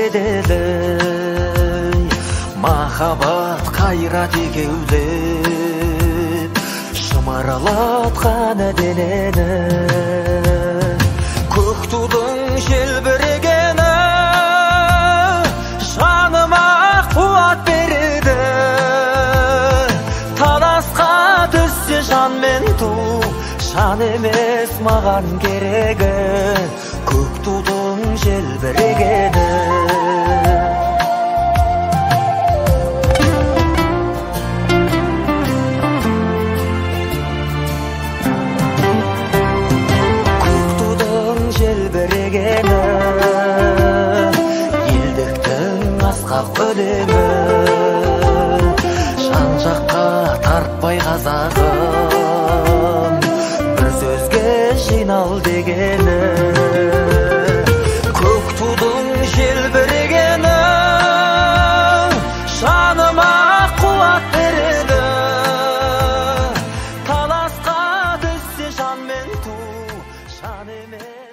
кетеді. Махаббат қайрат екеулеп шымырлатқан денені. Көк тудың желбірегені жаныма қуат береді. Таласқа түссе жан мен ту, жан емес маған керегі. Көк тудың желбірегені. Желбірегені елдіктің асқақ өлеңі. Жан жаққа тартпай қазағым, бір сөзге жинал дегені. Көк тудың желбірегені жаныма қуат береді. Таласқа түссе жан мен ту, жан емес